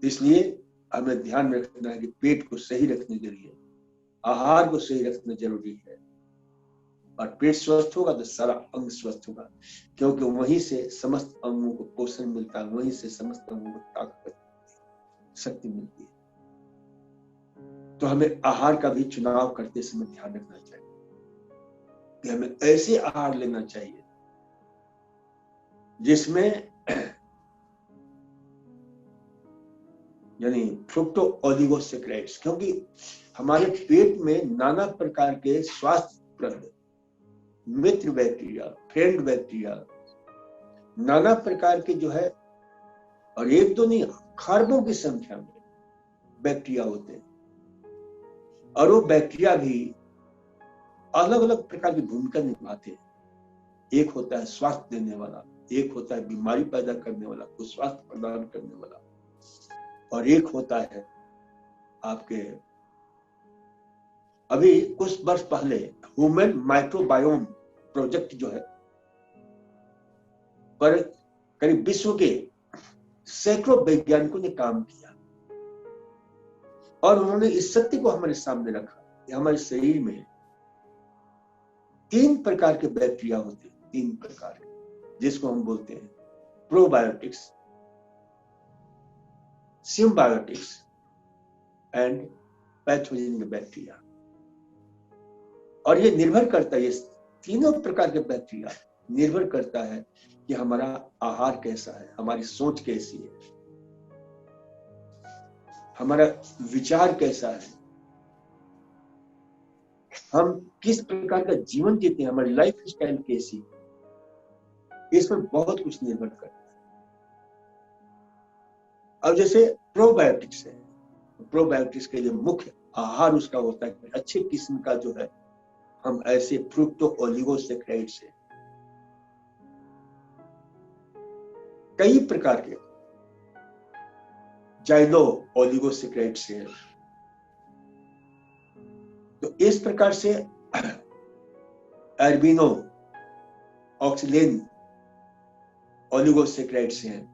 इसलिए हमें ध्यान रखना है कि पेट को सही रखने के लिए आहार को सही रखना जरूरी है, और पेट स्वस्थ होगा तो सारा अंग स्वस्थ होगा, क्योंकि वहीं से समस्त अंगों को पोषण मिलता है, वहीं से समस्त अंगों को ताकत शक्ति मिलती है। तो हमें आहार का भी चुनाव करते समय ध्यान रखना चाहिए कि हमें ऐसे आहार लेना चाहिए जिसमें यानी फ्रुक्टो ओलिगोसैकराइड्स, क्योंकि हमारे पेट में नाना प्रकार के स्वास्थ्यप्रद मित्र बैक्टीरिया, फ्रेंड बैक्टीरिया, नाना प्रकार के जो है, और एक तो नहीं खरबों की संख्या में बैक्टीरिया होते हैं, और वो बैक्टीरिया भी अलग अलग प्रकार की भूमिका निभाते हैं। एक होता है स्वास्थ्य देने वाला, एक होता है बीमारी पैदा करने वाला, कुछ स्वास्थ्य प्रदान करने वाला, और एक होता है आपके अभी कुछ वर्ष पहले ह्यूमन माइक्रोबायोम प्रोजेक्ट जो है, पर करीब विश्व के सैकड़ों वैज्ञानिकों ने काम किया, और उन्होंने इस सत्य को हमारे सामने रखा कि हमारे शरीर में 3 प्रकार के बैक्टीरिया होते हैं, 3 प्रकार के, जिसको हम बोलते हैं प्रोबायोटिक्स, सिम्बायोटिक्स एंड पैथोजन बैक्टीरिया। और ये निर्भर करता है, ये तीनों प्रकार के बैक्टीरिया निर्भर करता है कि हमारा आहार कैसा है, हमारी सोच कैसी है, हमारा विचार कैसा है, हम किस प्रकार का जीवन जीते हैं, हमारी लाइफ स्टाइल कैसी है, इसमें बहुत कुछ निर्भर करता है। अब जैसे प्रोबायोटिक्स है, प्रोबायोटिक्स के लिए मुख्य आहार उसका होता है अच्छे किस्म का जो है, हम ऐसे फ्रुक्टो ओलिगोसैकराइड से कई प्रकार के जाइलो ओलिगोसैकराइड से, तो इस प्रकार से एल्बिनो ऑक्सिलेन ओलिगोसैकराइड से हैं।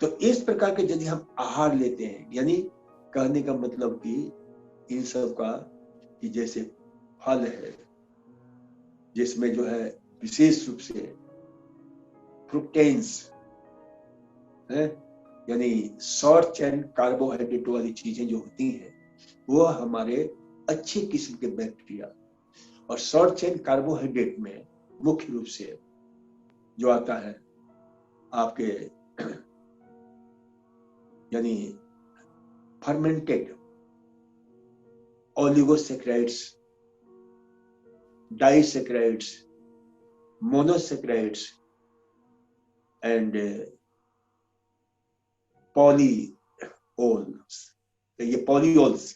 तो इस प्रकार के यदि हम आहार लेते हैं, यानी कहने का मतलब कि इन सब का कि जैसे फल है जिसमें जो है विशेष रूप से फ्रुक्टेन्स है, यानी शॉर्ट चेन कार्बोहाइड्रेट वाली चीजें जो होती हैं, वो हमारे अच्छे किस्म के बैक्टीरिया, और शॉर्ट चेन कार्बोहाइड्रेट में मुख्य रूप से जो आता है आपके यानी फर्मेंटेड ओलिगोसैकराइड्स, डाइसैकराइड्स, मोनोसैकराइड्स एंड पॉलीओल्स, ये पॉलीओल्स,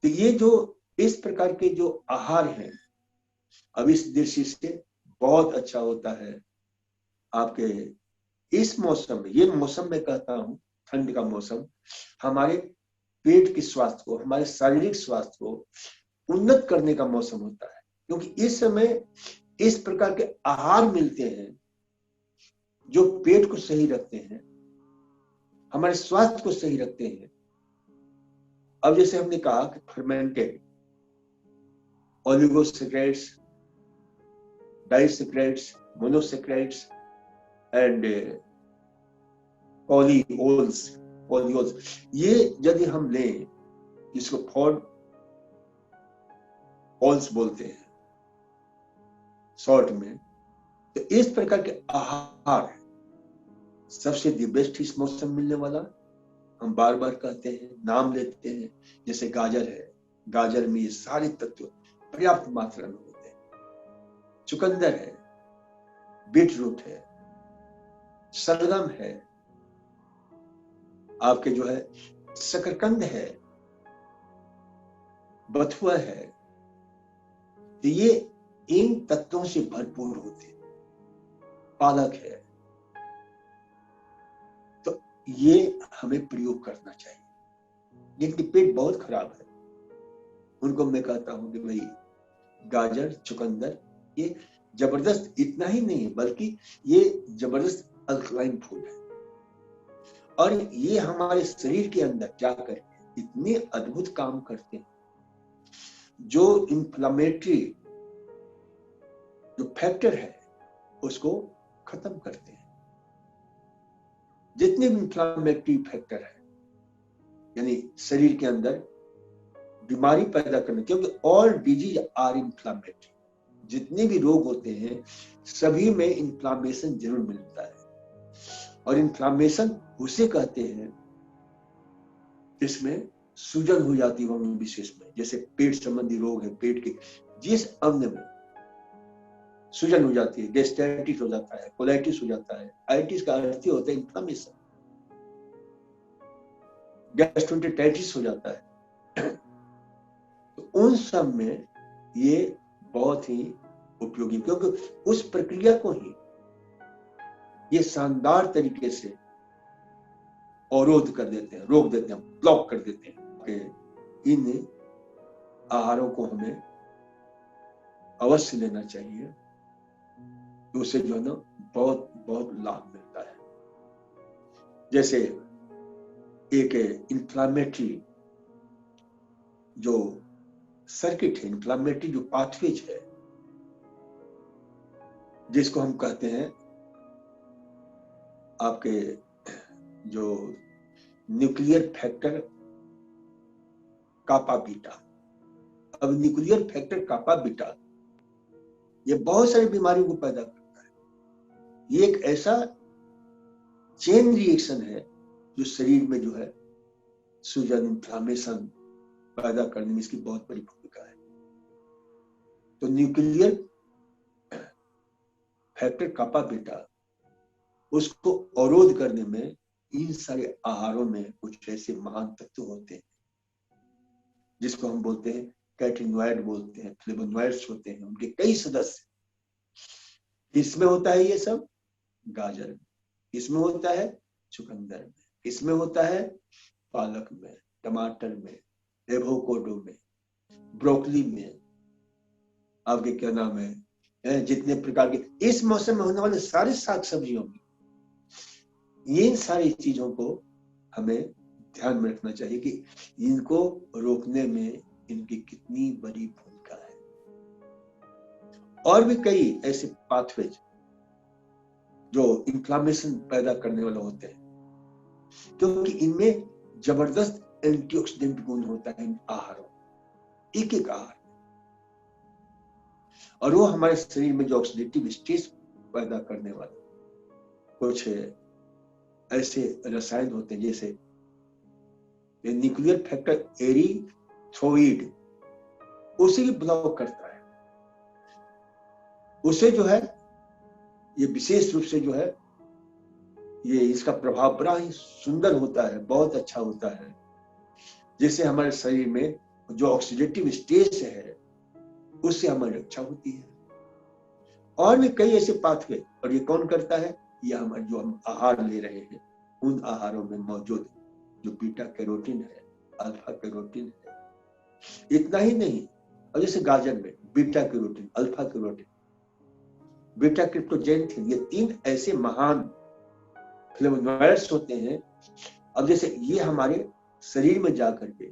तो ये जो इस प्रकार के जो आहार हैं, अब इस दृष्टि से बहुत अच्छा होता है आपके इस मौसम में। ये मौसम में कहता हूं, ठंड का मौसम हमारे पेट के स्वास्थ्य को, हमारे शारीरिक स्वास्थ्य को उन्नत करने का मौसम होता है, क्योंकि इस समय इस प्रकार के आहार मिलते हैं जो पेट को सही रखते हैं, हमारे स्वास्थ्य को सही रखते हैं। अब जैसे हमने कहा कि फर्मेंटेड ओलिगोसैकराइड्स, डाइसैकराइड्स, मोनोसैकराइड्स एंड पॉलीओल्स, ये यदि हम लें, जिसको फॉर्ड ओल्स बोलते हैं शॉर्ट में, तो इस प्रकार के आहार सबसे दी बेस्ट इस मौसम मिलने वाला, हम बार बार कहते हैं, नाम लेते हैं, जैसे गाजर है, गाजर में ये सारे तत्व पर्याप्त मात्रा में होते हैं, चुकंदर है, बीट रूट है, शलगम है, आपके जो है शकरकंद है, बथुआ है, तो ये इन तत्वों से भरपूर होते हैं, पालक है, तो ये हमें प्रयोग करना चाहिए। जिनकी पेट बहुत खराब है उनको मैं कहता हूं कि भाई गाजर, चुकंदर, ये जबरदस्त इतना ही नहीं बल्कि ये जबरदस्त अल्कलाइन फूड है, और ये हमारे शरीर के अंदर जाकर इतने अद्भुत काम करते हैं, जो इंफ्लामेटरी जो फैक्टर है उसको खत्म करते हैं। जितने भी इंफ्लामेटरी फैक्टर है, यानी शरीर के अंदर बीमारी पैदा करने, क्योंकि ऑल डिजीज आर इंफ्लामेटरी, जितने भी रोग होते हैं सभी में इंफ्लामेशन जरूर मिलता है। और इंफ्लामेशन उसे कहते हैं जिसमें सूजन हो जाती है विशेष में, जैसे पेट संबंधी रोग है, पेट के जिस अंग में सूजन हो जाती है, गैस्ट्राइटिस हो जाता है, कोलाइटिस हो जाता है। आइटिस का अर्थ ही होता है इंफ्लामेशन, गैस्ट्रोएंटेराइटिस हो जाता है। तो उन सब में ये बहुत ही उपयोगी, क्योंकि उस प्रक्रिया को ही ये शानदार तरीके से अवरोध कर देते हैं, रोक देते हैं, ब्लॉक कर देते हैं कि इन आहारों को हमें अवश्य लेना चाहिए, तो उससे जो है ना बहुत बहुत लाभ मिलता है। जैसे एक इंफ्लामेटरी जो सर्किट है, इंफ्लामेटरी जो पाथवेज है, जिसको हम कहते हैं आपके जो न्यूक्लियर फैक्टर कापा बीटा। अब न्यूक्लियर फैक्टर कापा बीटा ये बहुत सारी बीमारियों को पैदा करता है। ये एक ऐसा चेन रिएक्शन है जो शरीर में जो है सूजन, इंफ्लामेशन पैदा करने में इसकी बहुत बड़ी भूमिका है। तो न्यूक्लियर फैक्टर कापा बीटा उसको अवरोध करने में इन सारे आहारों में कुछ ऐसे महान तत्व होते हैं जिसको हम बोलते हैं कैटेनॉइड बोलते हैं, फ्लेवोनॉइड्स होते हैं, उनके कई सदस्य। इसमें होता है ये सब गाजर में, इसमें होता है चुकंदर में, इसमें होता है पालक में, टमाटर में, एवोकाडो में, ब्रोकली में, आपके क्या नाम है, जितने प्रकार के इस मौसम में होने वाले सारे साग सब्जियों में, इन सारी चीजों को हमें ध्यान में रखना चाहिए कि इनको रोकने में इनकी कितनी बड़ी भूमिका है। और भी कई ऐसे पाथवेज जो इंफ्लामेशन पैदा करने वाले होते हैं, क्योंकि इनमें जबरदस्त एंटीऑक्सीडेंट गुण होता है इन आहारों, एक एक आहार, और वो हमारे शरीर में जो ऑक्सीडेटिव स्ट्रेस पैदा करने वाले कुछ ऐसे रसायन होते हैं, जैसे न्यूक्लियर फैक्टर एरिथ्रोइड उसे भी ब्लॉक करता है। उसे जो है ये विशेष रूप से जो है ये इसका प्रभाव बड़ा ही सुंदर होता है, बहुत अच्छा होता है, जिससे हमारे शरीर में जो ऑक्सीडेटिव स्ट्रेस है उससे हमारी रक्षा होती है। और भी कई ऐसे पाथवे, और ये कौन करता है, ये जो हम आहार ले रहे हैं उन आहारों में मौजूद जो बीटा कैरोटीन है, अल्फा कैरोटीन है। इतना ही नहीं, और जैसे गाजर में beta carotene, alpha carotene, beta cryptoxanthin, ये तीन ऐसे महान फ्लेवोनॉइड्स होते हैं। अब जैसे ये हमारे शरीर में जाकर के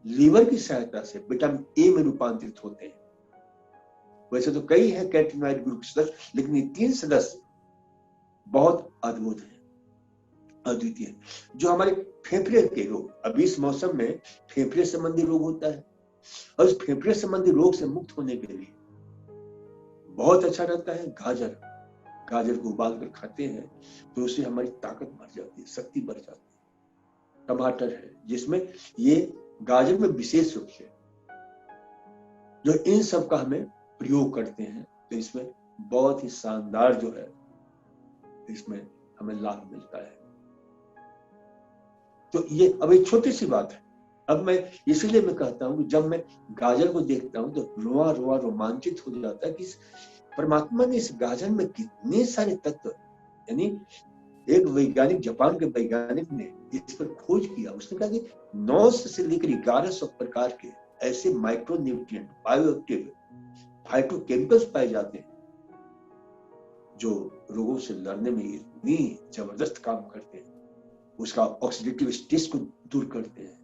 लीवर की सहायता से विटामिन ए में रूपांतरित होते हैं। वैसे तो कई हैं कैटेनॉइड ग्रुप के सदस्य, लेकिन ये तीन सदस्य बहुत अद्भुत हैं, अद्वितीय, जो हमारे फेफड़े के रोग, अब इस मौसम में फेफड़े संबंधी रोग होता है, और इस फेफड़े संबंधी रोग से मुक्त होने के लिए बहुत अच्छा रहता है गाजर। गाजर को उबाल कर खाते हैं तो उससे हमारी ताकत बढ़ जाती है, शक्ति बढ़ जाती है। टमाटर है जिसमें ये गाजर में विशेष रूप से जो इन सब का हमें प्रयोग करते हैं, तो इसमें बहुत ही शानदार जो है इसमें हमें लाभ मिलता है। तो ये अब एक छोटी सी बात है, अब मैं इसीलिए मैं कहता हूं कि जब मैं गाजर को देखता हूं तो रोआ रोआ रोमांचित हो जाता है कि परमात्मा ने इस गाजर में कितने सारे तत्व, यानी एक वैज्ञानिक, जापान के वैज्ञानिक ने इस पर खोज किया। उसने कहा कि 900 से लेकर 1100 प्रकार के ऐसे माइक्रो न्यूट्रिएंट, बायोएक्टिव फाइटोकेमिकल्स पाए जाते हैं जो रोगों से लड़ने में इतनी जबरदस्त काम करते हैं। उसका ऑक्सीडेटिव स्ट्रेस को दूर करते हैं,